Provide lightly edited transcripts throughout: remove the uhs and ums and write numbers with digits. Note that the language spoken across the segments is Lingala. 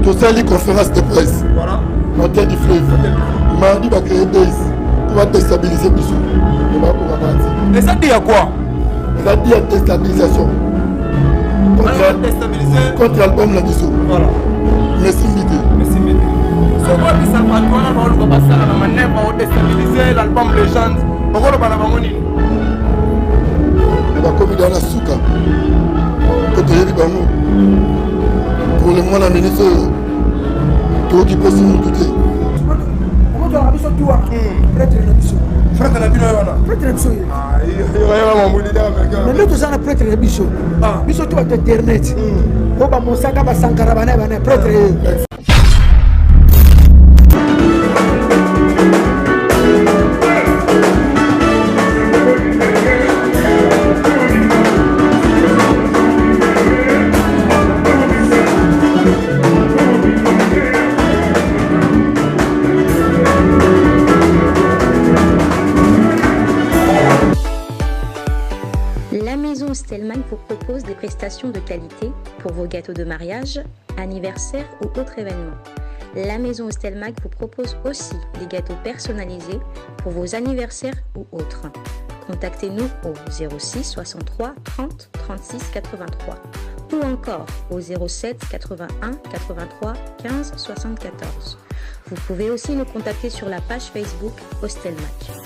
Tout ça, les conférences de presse. Voilà. Montée du fleuve. Il m'a dit qu'il va créer des. Il va déstabiliser Bissou. Et ça dit à quoi? Ça dit à déstabilisation. Contre l'album la Bissou. Voilà. Merci Mbité. Merci Mbité. C'est quoi que ça va nous passer à la manière pour déstabiliser l'album Légende? Pourquoi on va la vendre? On va commettre dans la souka. Côté de Bango. Pour le moment, la ministre, tout qui peut se douter. Comment tu as ravi sur toi? Prêtre de la mission. Prêtre de la mission. Prêtre de la mission. Ah, il y a un moulin américain. Mais nous, tous, on a prêtre de la mission. Ah, mission, tu vas t'internet. On va mon sac à Sankarabane, prêtre. Stelmach vous propose des prestations de qualité pour vos gâteaux de mariage, anniversaire ou autres événements. La maison Stelmach vous propose aussi des gâteaux personnalisés pour vos anniversaires ou autres. Contactez-nous au 06 63 30 36 83 ou encore au 07 81 83 15 74. Vous pouvez aussi nous contacter sur la page Facebook Stelmach.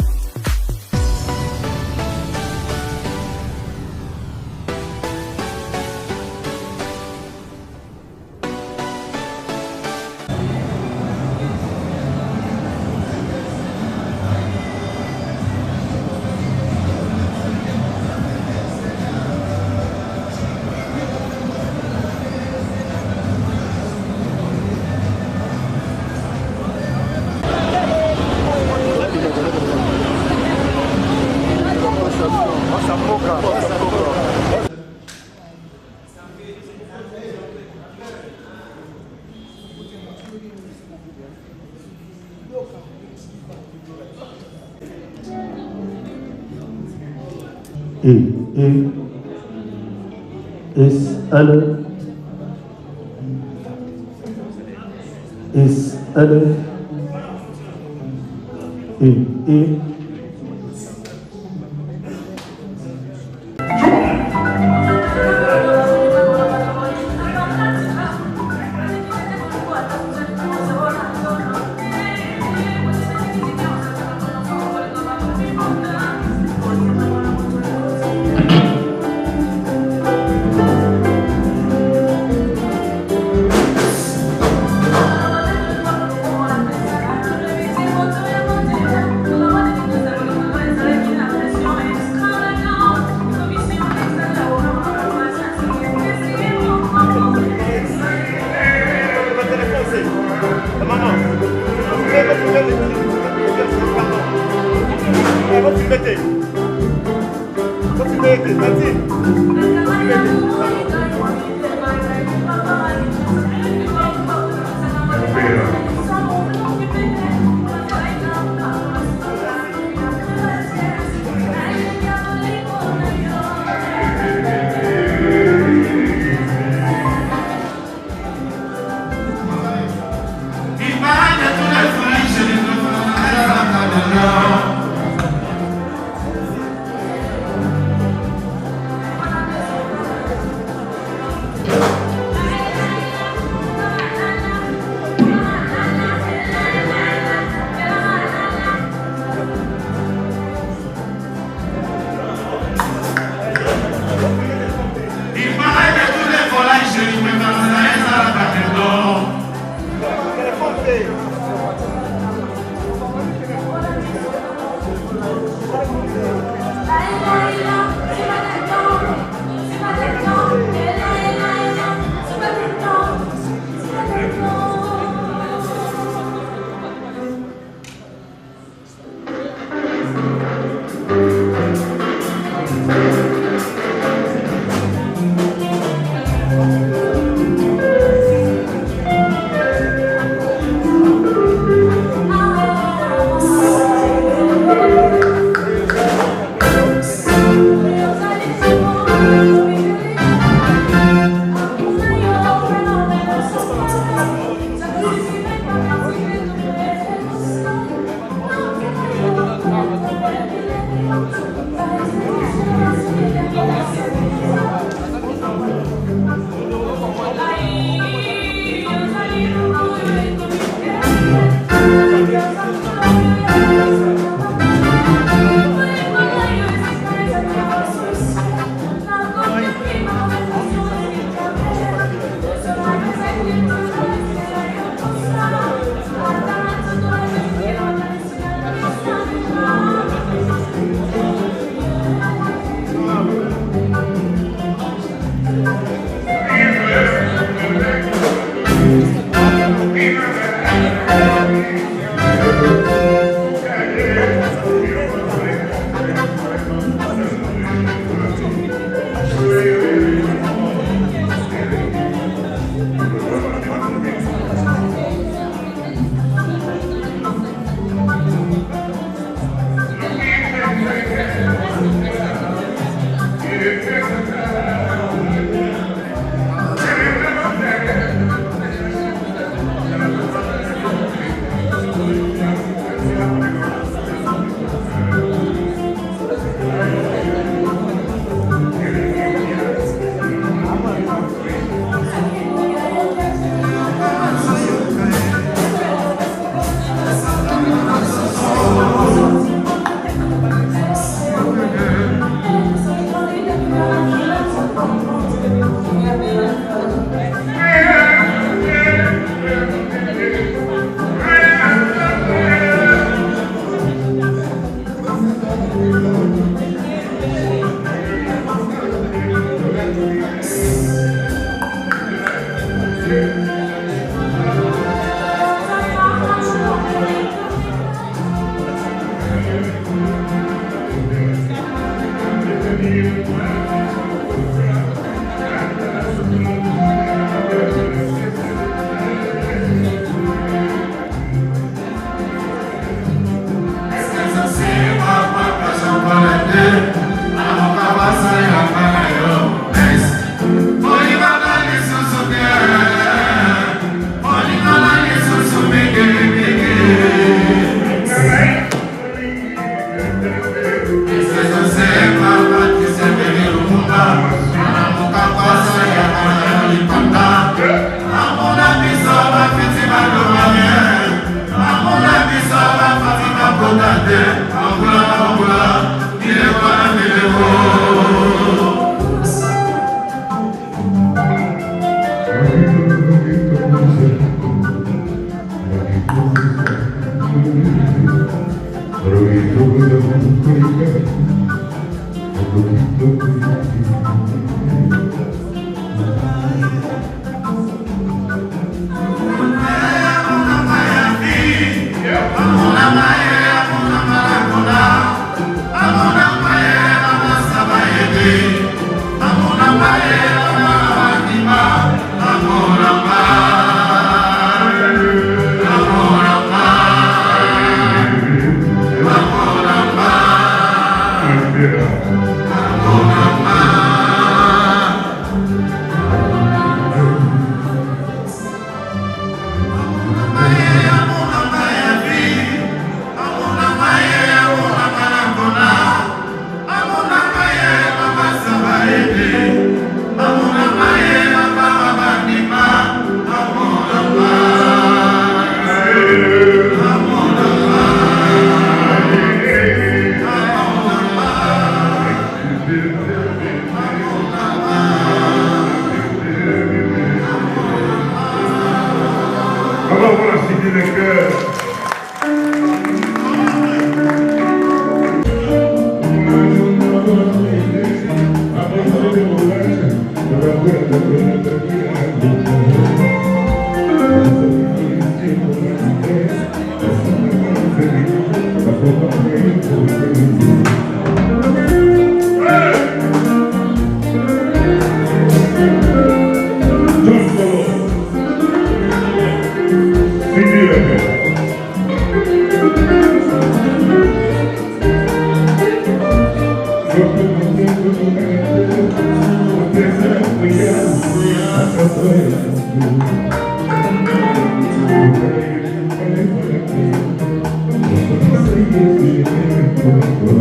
Thank you.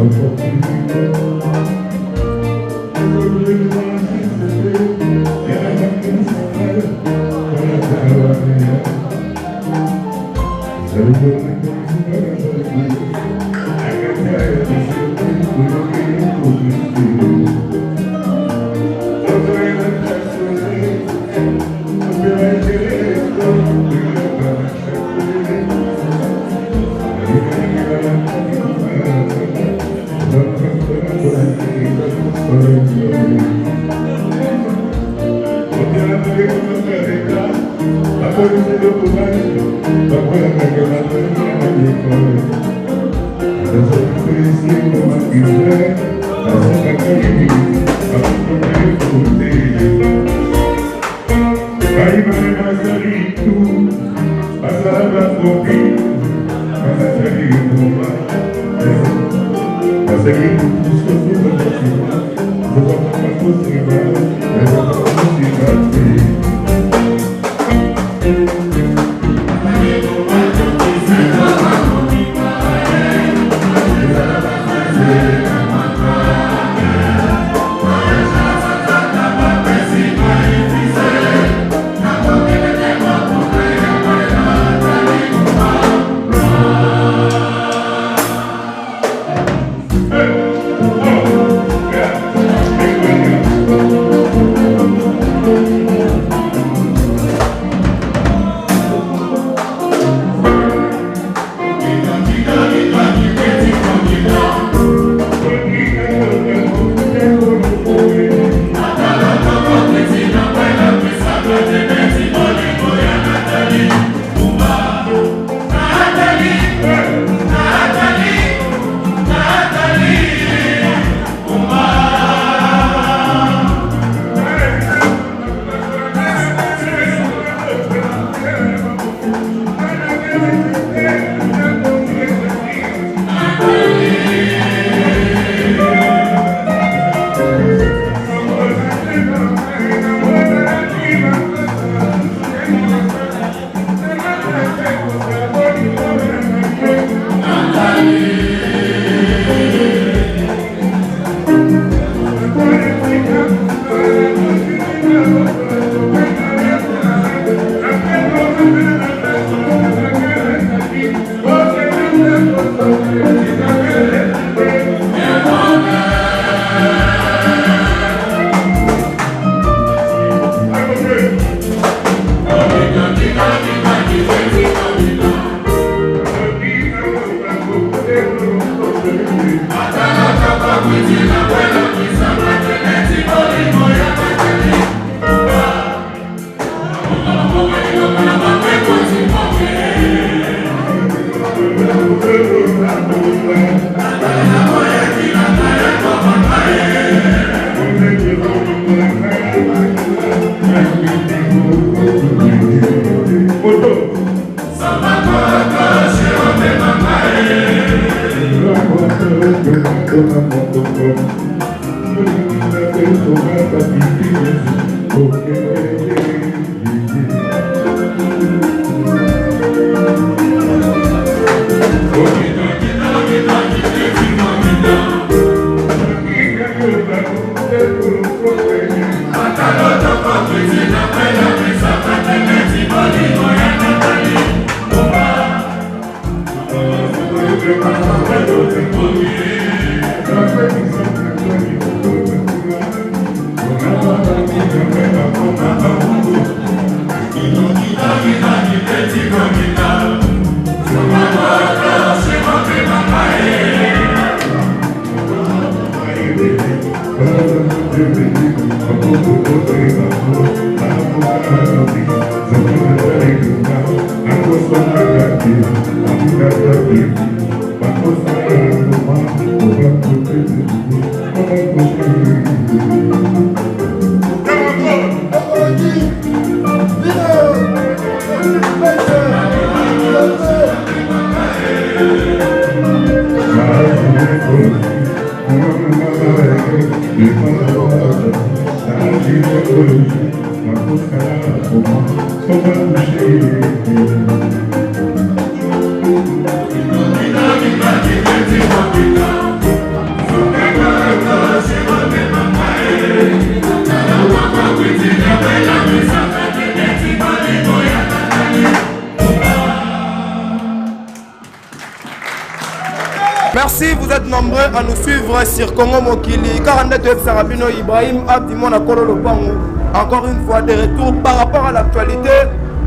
Merci, vous êtes nombreux à nous suivre sur Congo Mokili. 49 Sarabino Ibrahim Abdimon Akolo Lopango. Encore une fois, des retours par rapport à l'actualité.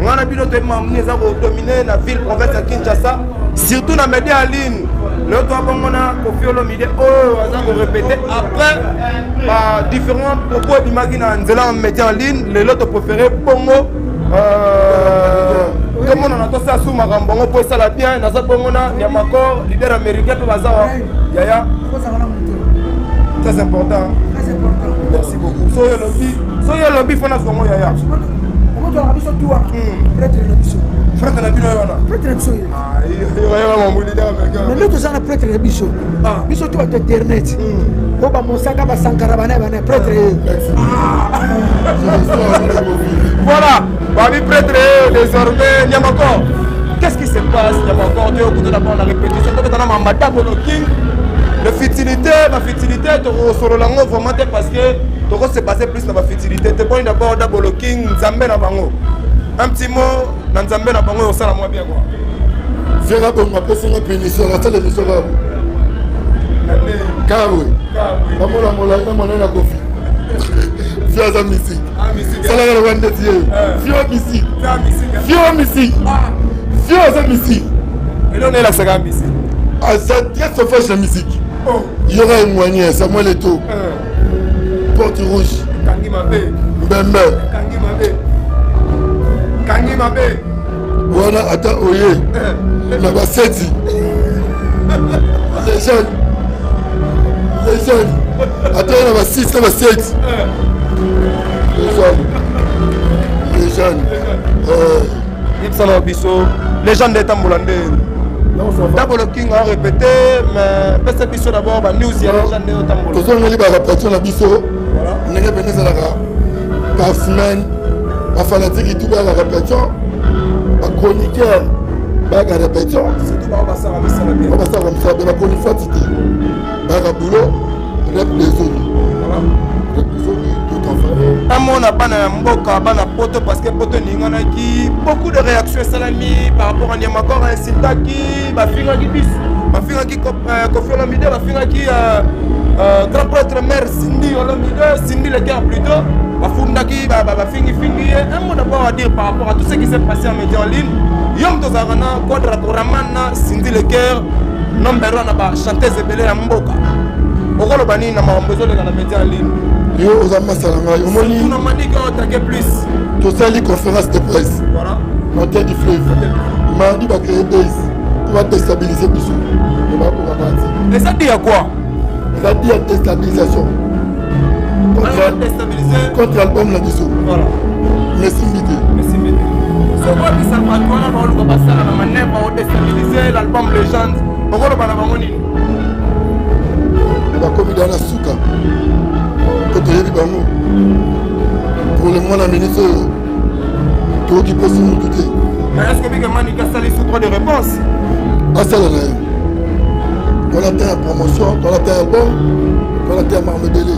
On a vu notre mamie dominer la ville, province de Kinshasa. Surtout dans les médias en ligne. Le toit on a confié le midi. Oh, on a répété après différents propos d'imagine en médias en ligne. Les lots préférés Pongo. Comme on a entendu ça sous Marambongo pour ça la bien, dans ce moment-là, il y a encore leader américain pour Bazawa. Yaya. Très important. Très important. Merci beaucoup. Soyez le lobby, Fana Zongo Yaya. On va faire tout. Prêtre de Bisso. Frère de la Bino Yana. Prêtre de Bisso. Ah, il y a mon leader américain. Mais nous, on a prêtre de Bisso. Bisso, tu as Internet. On va montrer que Sankara Banane, prêtre. Voilà. Babi prêtre, désormais, Niamakor. Qu'est-ce qui se passe, Niamakor? Tu as écouté d'abord la répétition. Tu as un mandat pour le king. La futilité, ma futilité, tu as sur le langue vraiment parce que tu as se passer plus dans ma futilité. Tu as d'abord le king, Zambé na bango. Un petit mot, dans Zambé na bango, on sent la moins bien quoi. C'est là qu'on m'appelle sur la péninsule, la salle de l'émission là. Kawe. Maman la mola, maman la kofi. Fio za musique. Sala la wande tie. Fio musique. Fio musique. Fio za musique. Et là on est là c'est la musique. À cette très sauvage la musique. Il y aura un moyen, Samuel Eto'o. Porte rouge. Kangi Mabé. Mbembe. Kangi Mabé. Kangi Mabé. Wana ata oye. Na baseti. Les jeunes. Les jeunes. Attends, il y a 6, il y a 7. Les jeunes. Les jeunes d'État Moulandé. D'abord le King a répété, mais peut-être Bisso d'abord, news, il y a les jeunes d'État Moulandé. Tout ça, on a dit la répétition de Bisso. On a venu par semaine. La fanatique, tout la répétition. La chroniqueur, la répétition. C'est tout, on va s'en remettre. On va s'en remettre. La chroniqueur, la boulot. Rep les zones. Rep les zones, tout en fait. Un monde n'a pas de bana poto parce que poto n'ingana qui beaucoup de réactions salami par rapport à Niamakor un Sintaki, ma fille qui bis, ma fille qui Kofi Olomide, ma fille qui grand prêtre mère Cindy Olomide, Cindy le cœur plutôt, ma fille qui fingi. Un mot d'abord à dire par rapport à tout ce qui s'est passé en média en ligne. Yom Tozarana, Quadra Koramana, Cindy le cœur, number 1 à chanteuse belé à Mboka. Pourquoi bani na besoin de la média en ligne? Yo Osama Salanga, yo moni. On a dit qu'on attaquait plus. Tout ça, les conférences de presse. Voilà. Montagne du fleuve. Mardi va créer base. On va déstabiliser Bissou. On va partir. Et ça dit à quoi? Ça dit à déstabilisation. Contre l'album la Bissou. Voilà. Merci Mbité. Merci Mbité. C'est quoi qui s'en passe? On va passer à la manière pour déstabiliser l'album Legends. Pourquoi on va la bangonine? Comme dans la souka. Pour le moment, la ministre, tout qui peut se nous douter. Mais est-ce que Bigamani a salé sous 3 de réponses? Ah, ça, là. On a fait la promotion, on a fait l'album, on a fait Marmedélé.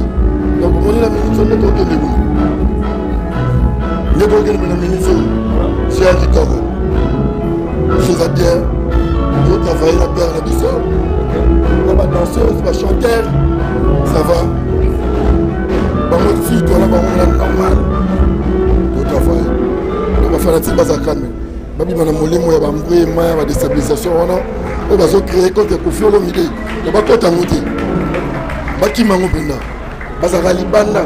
Donc, on a la ministre, on a fait le goût. La ministre, c'est un Ricardo. Chose à bien, on travaille la paire, la douceur. Ma danseuse, ma chanteur, ça va. Si toi là, on est normal. Tout à fait. On va faire la petite base à calme. Babi, on a molé, moi, on va la déstabilisation. On va créer contre Kofi Olomide. On va tout amonter. Baki Mango Benda. Basa Galibanda.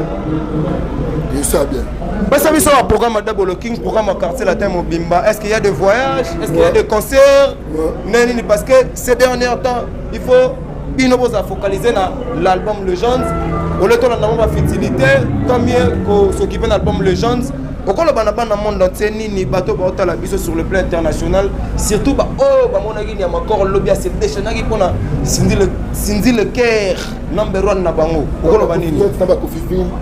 Et ça bien. Mais ça, c'est un programme d'abord le King, programme au quartier latin Mobimba. Est-ce qu'il y a des voyages? Est-ce qu'il y a des concerts? Non, parce que ces derniers temps, il faut focaliser sur l'album Legends. Au lieu de la fertilité, tant mieux s'occuper de l'album Legends. Pourquoi le monde entier ni bateau sur le plan international, surtout mon avis, il y a encore le lobby à cette déchaînée pour Cindy le Caire, number 1 na bango. Pourquoi le banini?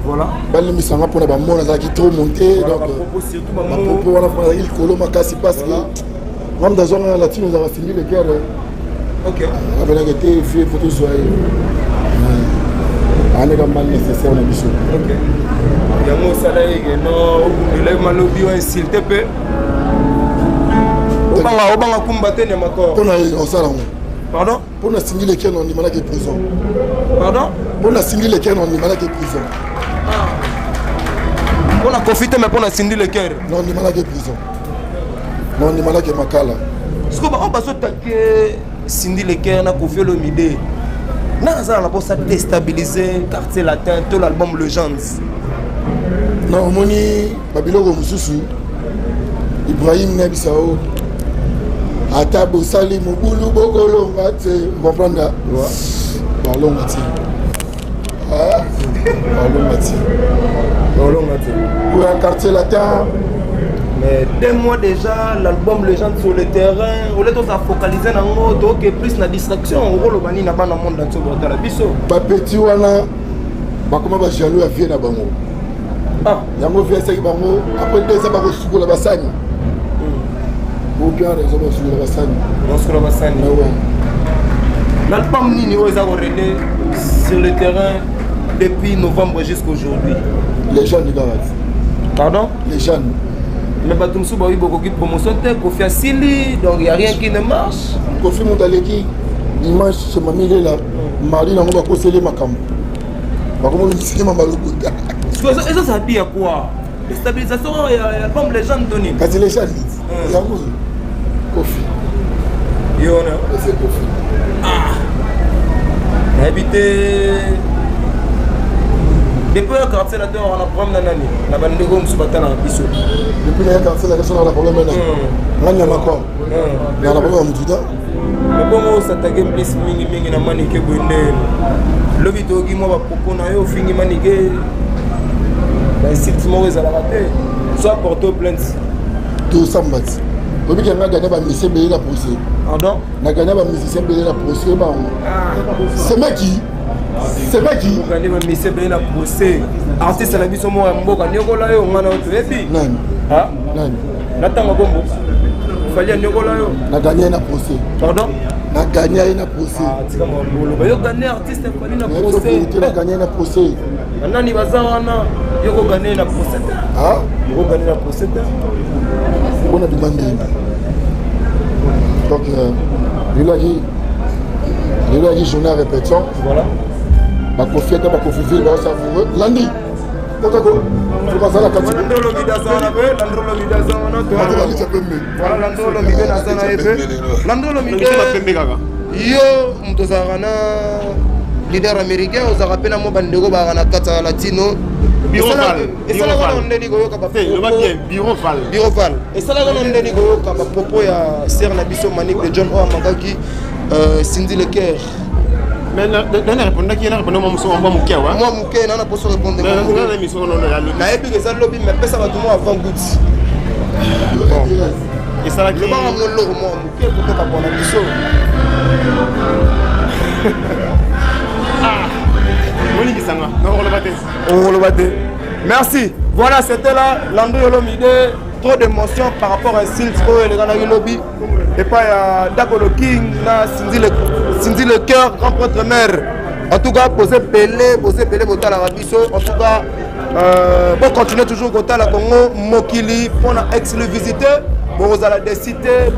Voilà. Bali misanga pour na monde qui trop monté donc propos on a fait il colo makasi parce que même dans zone latine nous avons fini le guerre Ok. Avec la été, il faut tout soigner. On est mal nécessaire on a biso. Ok. Il y a mon salaire non, il est mal obligé insulté peu. Obanga combattre ne makor. Pour on ça là. Pardon? Pour na signer les canons ni malade prison. Pardon? Pour na signer les canons ni malade prison. On a profité mais pour na signer le cœur. Non ni malade prison. Non ni malade makala. Ce qu'on va passer que signer le cœur na Koffi Olomide. Naza la pour ça déstabiliser quartier latin tout l'album Legends. Non moni babiloko mususu Ibrahim Nabisao ata bosali mobulu bokolo ngate comprendre parlons ngati parlons ngati pour un quartier latin. Mais 2 mois déjà, l'album Les gens sur le terrain, on est focalisé dans le monde, plus la distraction, on va le dans le monde dans le biso. Ba petit wana ba comment ba jaloux à vie na bango. Ah, yango vie c'est bango après 2 ans ba ko sukola basani. Ou bien raison ba sukola basani. On sukola basani. Ouais. L'album Nini Oza relais sur le terrain depuis novembre jusqu'à aujourd'hui. Les jeunes du garage. Pardon? Les jeunes. Mais Batumsou a eu beaucoup de promotion, Koffi Asili, donc il n'y a rien qui ne marche. Koffi Mondaleki, dimanche, chez Mamie là, mardi, on va conseiller ma cam. Par contre, on va ma malouta. Et ça dit à quoi? Déstabilisation, il y a l'album Les gens donnés. Quand les gens disent, il y a Koffi. Il y en a. C'est Koffi. Ah. Habité. Depuis le quartier là, on a problème dans l'année. On a bandé comme ce matin dans Bissau. Depuis le quartier là, on a problème maintenant. On a quoi? On a problème à Moutouda. Mais comment ça t'a gagné plus mingi na manique bonne. Le vidéo qui m'a proposé na yo fini manique. Ben si tu m'aurais à la rater, soit porter plainte. Tout ça mbati. Obi qui a gagné ba musicien belé la procès. Pardon? Na gagné ba musicien belé la procès ba. C'est mec qui? C'est pas qui? On gagne même monsieur bien la procès. Artiste la biso mo mboka nyokola yo ngana oto epi. Nani? Ah? Nani? Natanga bombo. Fallait nyokola yo. Na gagné na procès. Pardon? Na gagné na procès. Ah, tika mo bolo. Ba yo gagné artiste fallait na procès. Na gagné na procès. Nani bazana yo ko gagné na procès. Ah? Yo ko gagné na procès. On a demandé. Donc il a dit journée à répétition. Voilà. Ma confiance, ma confiance, ma savoureux. Lundi. Potako. Je passe à la cantine. Landolo midazana be, landolo midazana to. Voilà landolo midazana ebe. Landolo midazana. Yo mtozarana leader américain ozara pena mo bandeko ba na kata latino. Birofal. Et ça là on ndeni ko yoka ba. Le va bien Birofal. Birofal. Et ça là on ndeni ko yoka ba propos ya Ser na biso Manique de John O Amangaki Cindy Le Cœur. Mais dans répondre qui est répondre moi mon cœur moi mon cœur n'a pas répondre la émission non na epi que ça lobby mais pesa ba tout moi avant goutte. Bon. Et ça là qui le ba mon loro moi mon cœur pour ta bonne biso. Ah. Moni kisanga. On le battait. Merci. Voilà, c'était là Landry Olomide. Trop d'émotions par rapport à Silt et le Ganari Lobby. Et pas Dakolo King, Cindy Le Cœur, grand prêtre mère. En tout cas, poser Pelé, Botal Arabiso. En tout cas, pour continuer toujours Botal à Congo, Mokili, pour la ex le visiter. Bon, vous allez décider.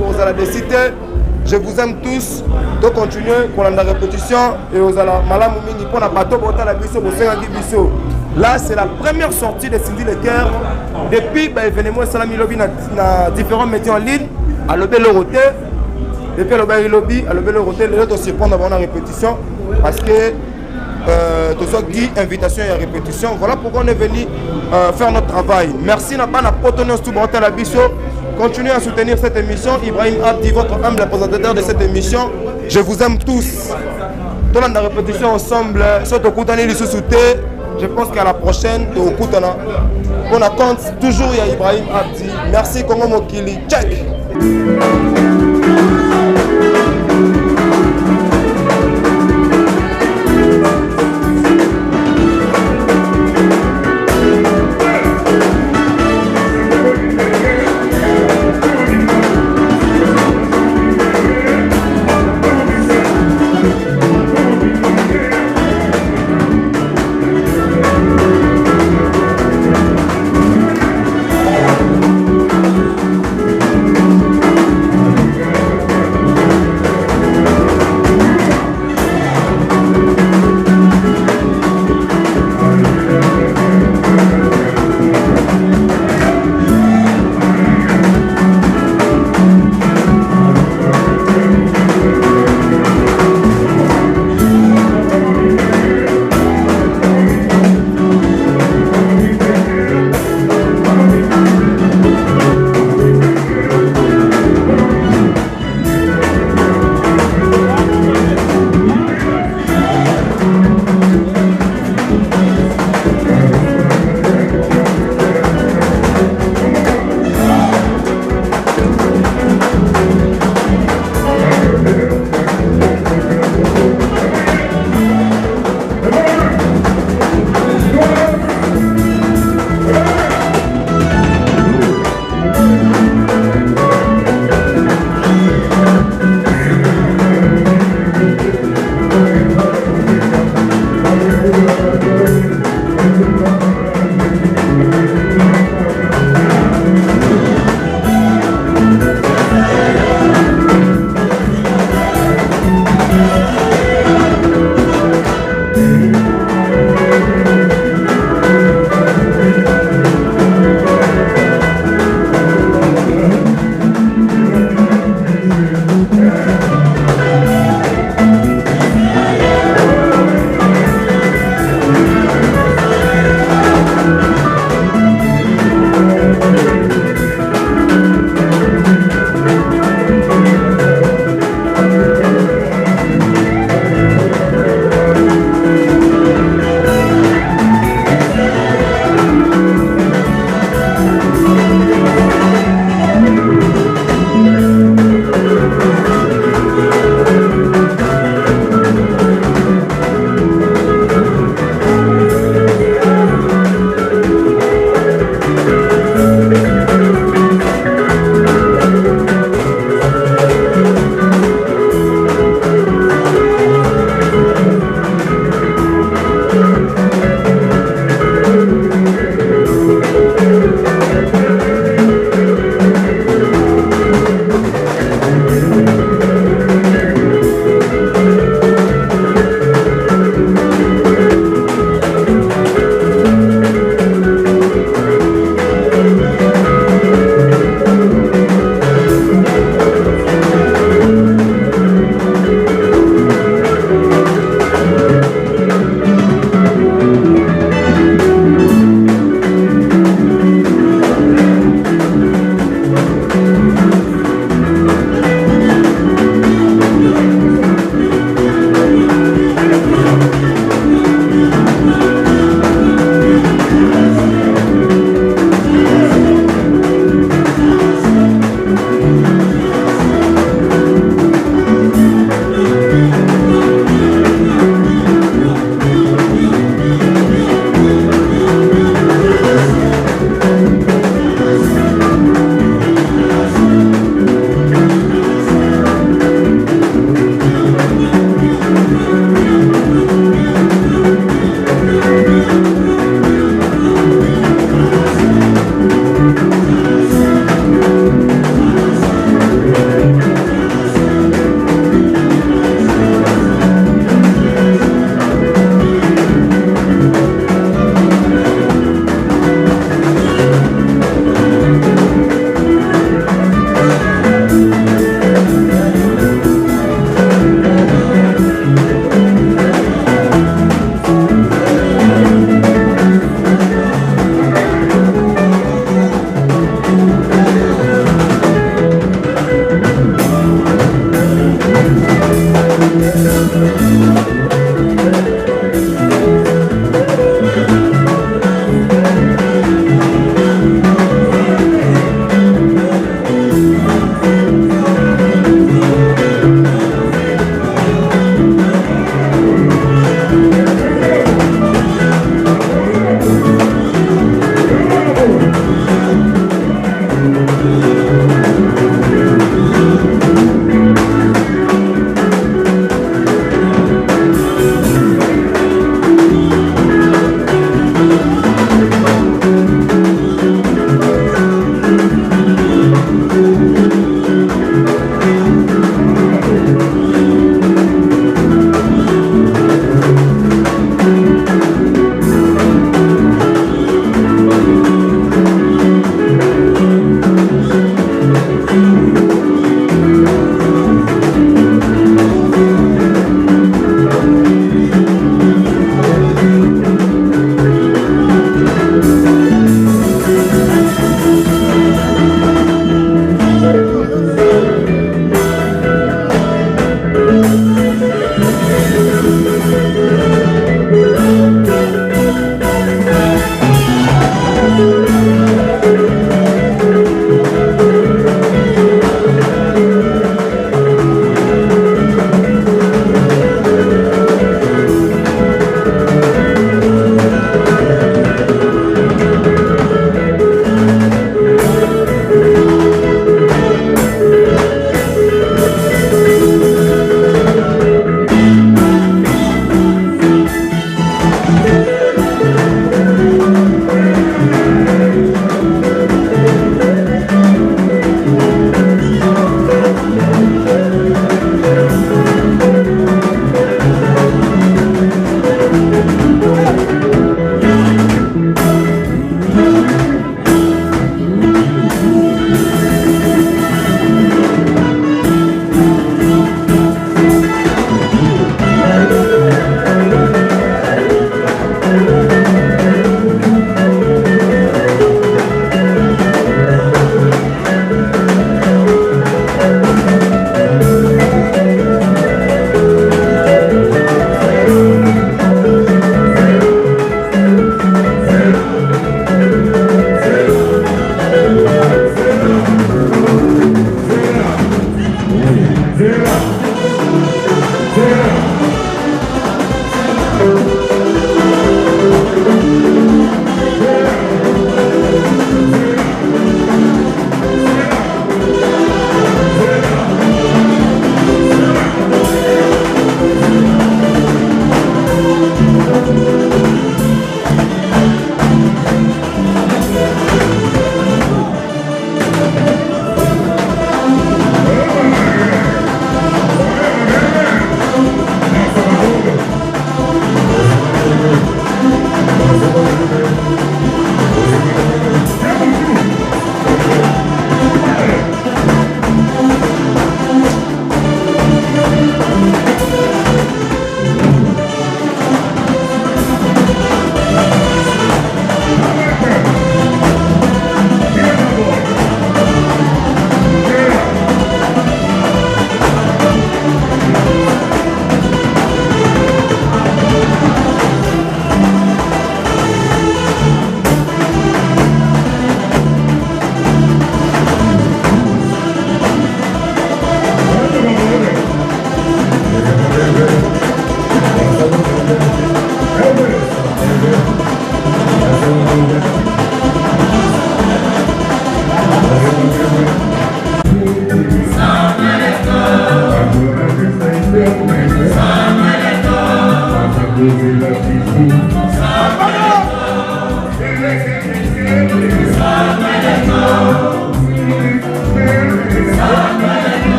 Je vous aime tous. Donc continuez pour la répétition. Et vous allez malam mingi pour la bateau Botal Arabiso, Biso. Là, c'est la première sortie de Cindy Le Cœur. Depuis l'événement Salami Lobby dans différents métiers en ligne. À l'Obé le Roté. Depuis l'Obé Lobby, à l'Obé le Roté, les autres se prennent avant la répétition. Parce que tout ça qui invitation et répétition. Voilà pourquoi on est venu faire notre travail. Merci n'a pas la potonneuse tout à la biso. Continuez à soutenir cette émission. Ibrahim Abdi, votre humble présentateur de cette émission. Je vous aime tous. Tout la répétition ensemble. Surtout Koutani Lissoussouté. Je pense qu'à la prochaine, au Koutana, on compte toujours il y a Ibrahim Abdi. Merci Kongo Mokili. Check.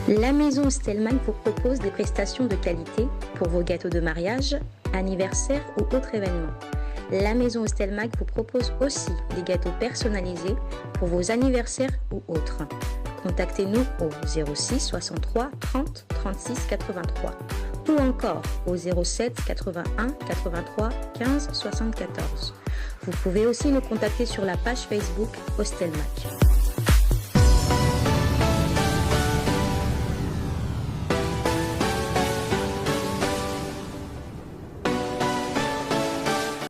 La maison Stelman vous propose des prestations de qualité pour vos gâteaux de mariage, anniversaire ou autres événements. La maison Stelmag vous propose aussi des gâteaux personnalisés pour vos anniversaires ou autres. Contactez-nous au 06 63 30 36 83 ou encore au 07 81 83 15 74. Vous pouvez aussi nous contacter sur la page Facebook Hostelmac.